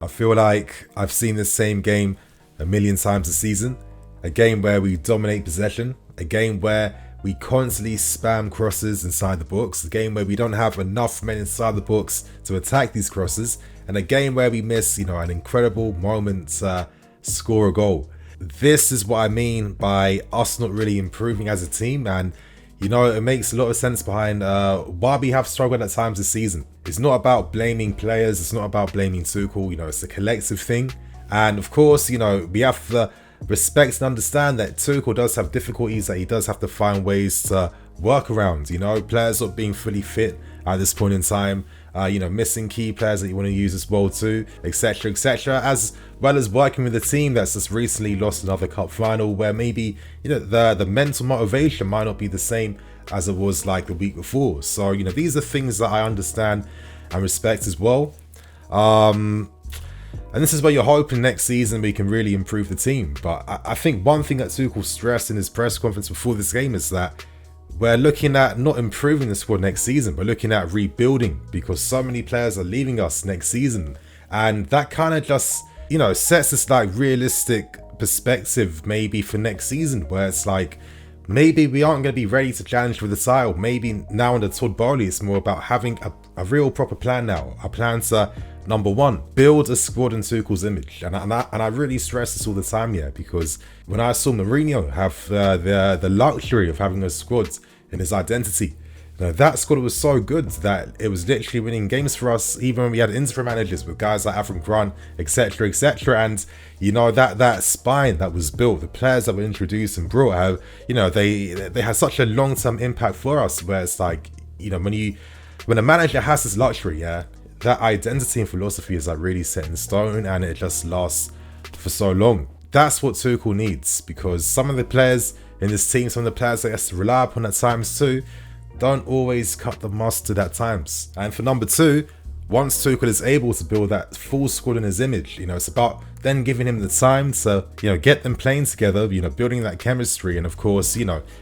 I feel like I've seen the same game a million times a season. A game where we dominate possession. A game where we constantly spam crosses inside the box. A game where we don't have enough men inside the box to attack these crosses. And a game where we miss, an incredible moment to score a goal. This is what I mean by us not really improving as a team. And it makes a lot of sense behind why we have struggled at times this season. It's not about blaming players, it's not about blaming Tuchel, it's a collective thing. And of course, we have to respect and understand that Tuchel does have difficulties that he does have to find ways to work around. Players not being fully fit at this point in time, missing key players that you want to use as well too, etc, etc, as well as working with a team that's just recently lost another cup final where maybe the mental motivation might not be the same as it was like the week before. So these are things that I understand and respect as well, and this is where you're hoping next season we can really improve the team. But I think one thing that Tuchel stressed in his press conference before this game is that we're looking at not improving the squad next season, we're looking at rebuilding, because so many players are leaving us next season. And that kind of just, sets this like realistic perspective maybe for next season, where it's like, maybe we aren't going to be ready to challenge for the title. Maybe now under Todd Bowley, it's more about having a real proper plan now. A plan to, number one, build a squad in Tuchel's image. And I really stress this all the time, because when I saw Mourinho have the luxury of having a squad in his identity, that squad was so good that it was literally winning games for us, even when we had interim managers with guys like Avram Grant, etc, etc. And that spine that was built, the players that were introduced and brought out, they had such a long-term impact for us, where it's like, when a manager has this luxury, that identity and philosophy is like really set in stone, and it just lasts for so long. That's what Tuchel needs, because some of the players in this team, some of the players that he has to rely upon at times too, don't always cut the mustard at times. And for number two, once Tuchel is able to build that full squad in his image, it's about then giving him the time to, get them playing together, building that chemistry, and of course,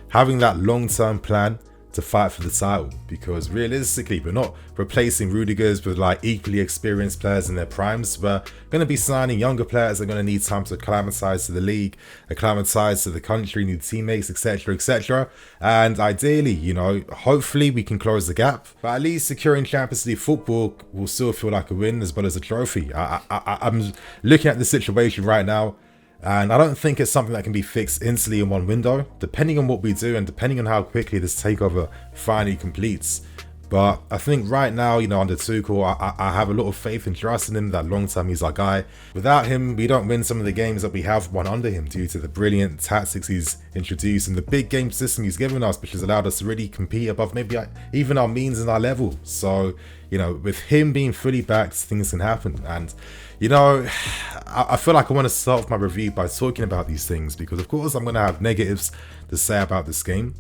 having that long-term plan to fight for the title. Because realistically, we're not replacing Rudigers with like equally experienced players in their primes. We're going to be signing younger players that are going to need time to acclimatize to the league, acclimatize to the country, new teammates, etc, etc. And ideally, hopefully we can close the gap, but at least securing Champions League football will still feel like a win as well as a trophy. I'm looking at the situation right now, and I don't think it's something that can be fixed instantly in one window, depending on what we do and depending on how quickly this takeover finally completes. But I think right now, under Tuchel, I have a lot of faith and trust in him that long term he's our guy. Without him, we don't win some of the games that we have won under him due to the brilliant tactics he's introduced and the big game system he's given us, which has allowed us to really compete above maybe even our means and our level. So, with him being fully backed, things can happen. And, I feel like I want to start off my review by talking about these things, because of course I'm going to have negatives to say about this game.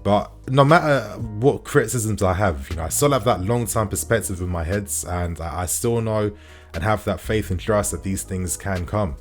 But no matter what criticisms I have, I still have that long-term perspective in my head, and I still know and have that faith and trust that these things can come.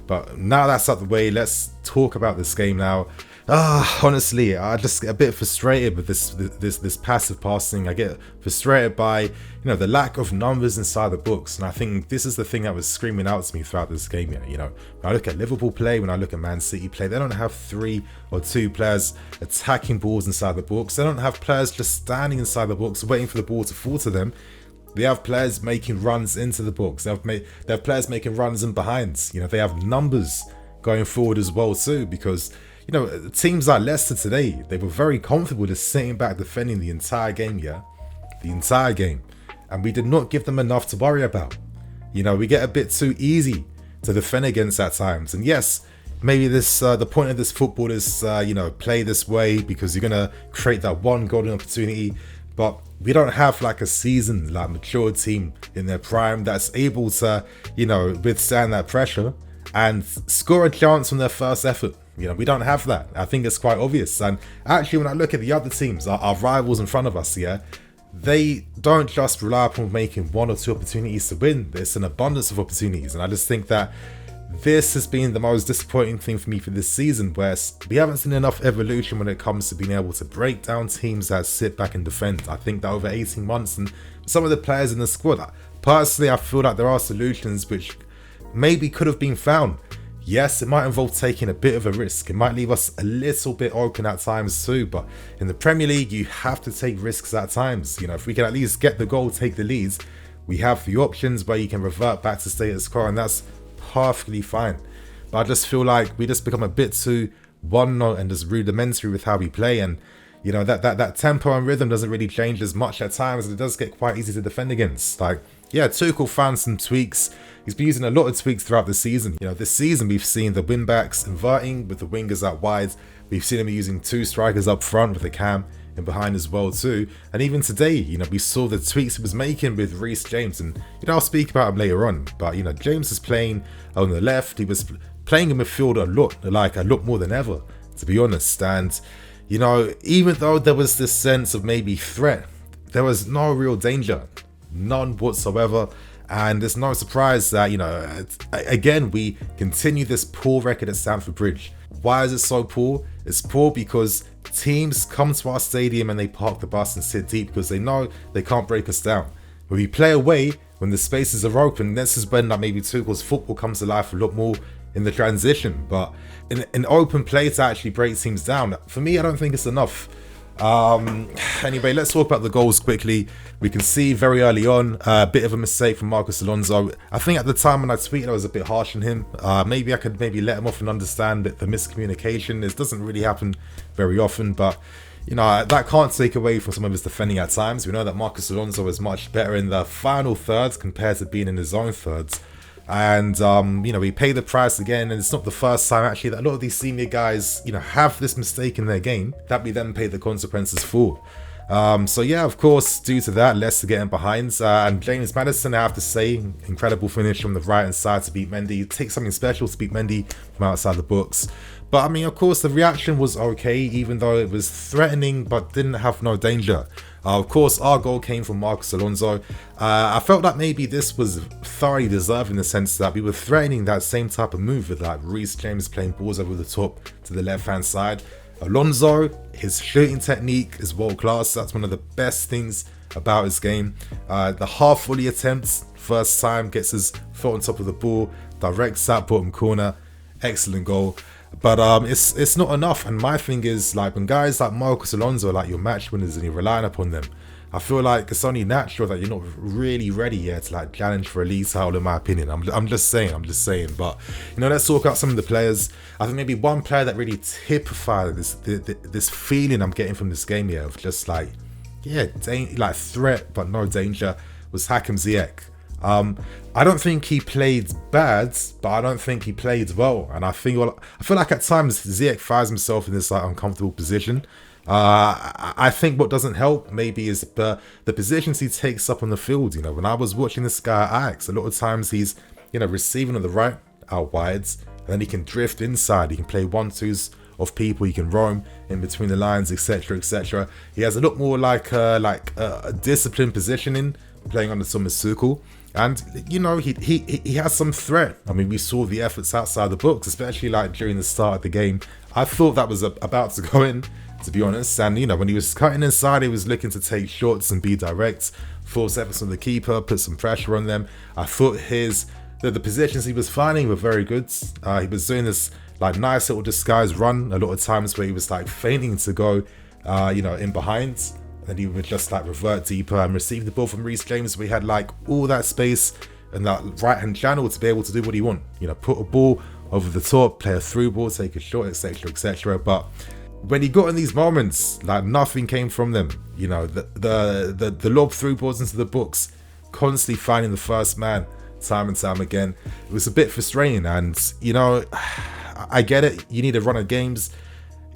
But now that's out the way, let's talk about this game now. Honestly, I just get a bit frustrated with this passive passing. I get frustrated by the lack of numbers inside the books, and I think this is the thing that was screaming out to me throughout this game. When I look at Liverpool play, when I look at Man City play, they don't have 3 or 2 players attacking balls inside the box. They don't have players just standing inside the box waiting for the ball to fall to them. They have players making runs into the box. They have players making runs and behinds. They have numbers going forward as well too, because teams like Leicester today, they were very comfortable just sitting back defending the entire game, the entire game. And we did not give them enough to worry about. We get a bit too easy to defend against at times. And yes, maybe this the point of this football is, play this way because you're going to create that one golden opportunity. But we don't have like a seasoned, like mature team in their prime that's able to, withstand that pressure and score a chance from their first effort. We don't have that. I think it's quite obvious. And actually, when I look at the other teams, our rivals in front of us, they don't just rely upon making 1 or 2 opportunities to win. There's an abundance of opportunities. And I just think that this has been the most disappointing thing for me for this season, where we haven't seen enough evolution when it comes to being able to break down teams that sit back and defend. I think that over 18 months, and some of the players in the squad, Personally, I feel like there are solutions which maybe could have been found. Yes, it might involve taking a bit of a risk. It might leave us a little bit open at times too, but in the Premier League, you have to take risks at times. You know, if we can at least get the goal, take the leads, we have the options where you can revert back to status quo, and that's perfectly fine. But I just feel like we just become a bit too one-note and just rudimentary with how we play, and you know, that tempo and rhythm doesn't really change as much at times, and it does get quite easy to defend against. Like, yeah, Tuchel found some tweaks. He's been using a lot of tweaks throughout the season. You know, this season we've seen the wing-backs inverting with the wingers out wide. We've seen him using 2 strikers up front with the cam in behind as well too. And even today, you know, we saw the tweaks he was making with Reece James. And, you know, I'll speak about him later on. But, you know, James is playing on the left. He was playing in midfield a lot more than ever, to be honest. And, you know, even though there was this sense of maybe threat, there was no real danger. None whatsoever. And it's no surprise that, you know, again, we continue this poor record at Stamford Bridge. Why is it so poor? It's poor because teams come to our stadium and they park the bus and sit deep because they know they can't break us down. When we play away, when the spaces are open, this is when maybe Tuchel's football comes to life a lot more in the transition. But in open play to actually break teams down, for me, I don't think it's enough. Anyway, let's talk about the goals quickly. We can see very early on a bit of a mistake from Marcos Alonso. I think at the time when I tweeted, I was a bit harsh on him. Maybe I could let him off and understand that the miscommunication. This doesn't really happen very often, but you know, that can't take away from some of his defending at times. We know that Marcos Alonso is much better in the final thirds compared to being in his own thirds. And, you know, we pay the price again, and it's not the first time actually that a lot of these senior guys, you know, have this mistake in their game that we then pay the consequences for. So yeah, of course, due to that, Leicester getting behind, and James Maddison, I have to say, incredible finish from the right-hand side to beat Mendy. It takes something special to beat Mendy from outside the box. But I mean, of course, the reaction was okay, even though it was threatening, but didn't have no danger. Of course, our goal came from Marcos Alonso. I felt like maybe this was thoroughly deserved in the sense that we were threatening that same type of move with like Reece James playing balls over the top to the left-hand side. Alonso, his shooting technique is world class. That's one of the best things about his game. The half volley attempts, first time, gets his foot on top of the ball, directs that bottom corner, excellent goal. But it's not enough, and my thing is, like, when guys like Marcos Alonso, like your match winners, and you're relying upon them, I feel like it's only natural that you're not really ready yet to like challenge for a league title, in my opinion. I'm just saying. But you know, let's talk about some of the players. I think maybe one player that really typified this feeling I'm getting from this game here of just like, yeah, like threat but no danger was Hakim Ziyech. I don't think he played bad, but I don't think he played well. And I feel like at times Ziyech finds himself in this like uncomfortable position. I think what doesn't help maybe is the positions he takes up on the field. You know, when I was watching this guy at Ajax, a lot of times he's, you know, receiving on the right out wides, and then he can drift inside. He can play 1-2s of people. He can roam in between the lines, etc., etc. He has a lot more like a disciplined positioning, playing under Thomas Tuchel. And, you know, he has some threat. I mean, we saw the efforts outside the box, especially like during the start of the game. I thought that was about to go in, to be honest. And, you know, when he was cutting inside, he was looking to take shots and be direct, force efforts on the keeper, put some pressure on them. I thought the positions he was finding were very good. He was doing this like nice little disguised run a lot of times where he was like feigning to go, you know, in behind. Then he would just like revert deeper and receive the ball from Reece James. We had like all that space and that right hand channel to be able to do what he want. You know, put a ball over the top, play a through ball, take a shot, etc., etc. But when he got in these moments, like nothing came from them. You know, the lob through balls into the box, constantly finding the first man time and time again. It was a bit frustrating, and you know, I get it. You need a run of games.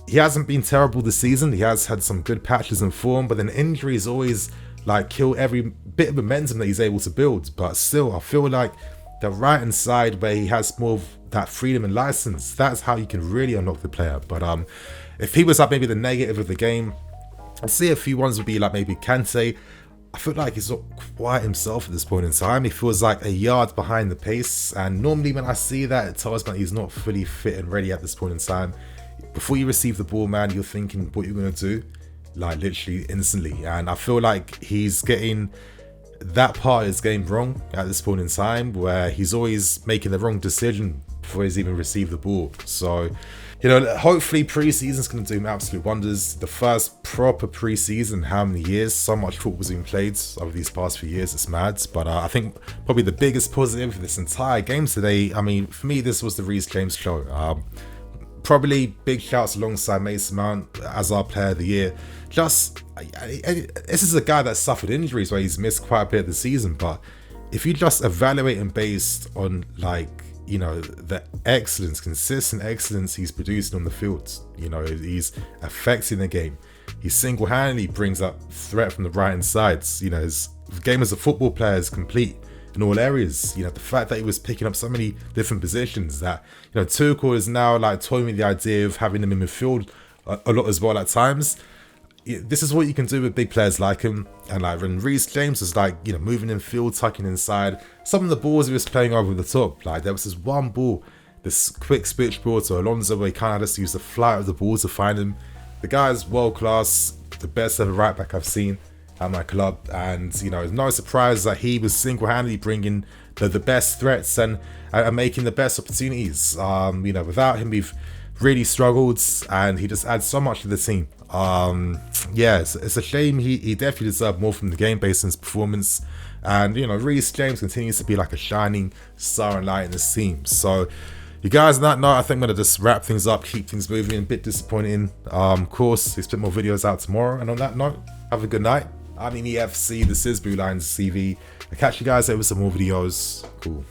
He hasn't been terrible this season. He has had some good patches in form, but then injuries always like kill every bit of momentum that he's able to build. But still, I feel like the right hand side where he has more of that freedom and license, that's how you can really unlock the player. But if he was like maybe the negative of the game, I'd see a few ones would be like maybe Kante. I feel like he's not quite himself at this point in time. He feels like a yard behind the pace, and normally when I see that, it tells me he's not fully fit and ready at this point in time. Before you receive the ball, man, you're thinking what you're going to do, like literally instantly. And I feel like he's getting that part of his game wrong at this point in time, where he's always making the wrong decision before he's even received the ball. So, hopefully preseason's going to do him absolute wonders. The first proper preseason, how many years? So much football's been played over these past few years, it's mad. But I think probably the biggest positive for this entire game today, I mean, for me, this was the Reece James show. Probably big shouts alongside Mason Mount as our player of the year. This is a guy that suffered injuries where he's missed quite a bit of the season, but if you just evaluate him based on the excellence, consistent excellence he's producing on the field, he's affecting the game. He single-handedly brings up threat from the right hand sides. His game as a football player is complete in all areas. The fact that he was picking up so many different positions, that Tuchel is now like toying with the idea of having him in midfield a lot as well at times. This is what you can do with big players like him. And like when Reece James was moving in field, tucking inside, some of the balls he was playing over the top, like there was this one ball, this quick switch ball to Alonso where he kind of just used the flight of the ball to find him. The guy is world class, the best ever right back I've seen at my club, and it's no surprise that he was single-handedly bringing the best threats and making the best opportunities. Without him we've really struggled, and he just adds so much to the team. It's a shame. He definitely deserved more from the game based on his performance, and Reece James continues to be like a shining star and light in this team. So you guys, on that note, I think I'm gonna just wrap things up, keep things moving. A bit disappointing, of course. Expect more videos out tomorrow, and on that note, have a good night. I'm EFC, this is Blue Lines TV. I'll catch you guys over some more videos. Cool.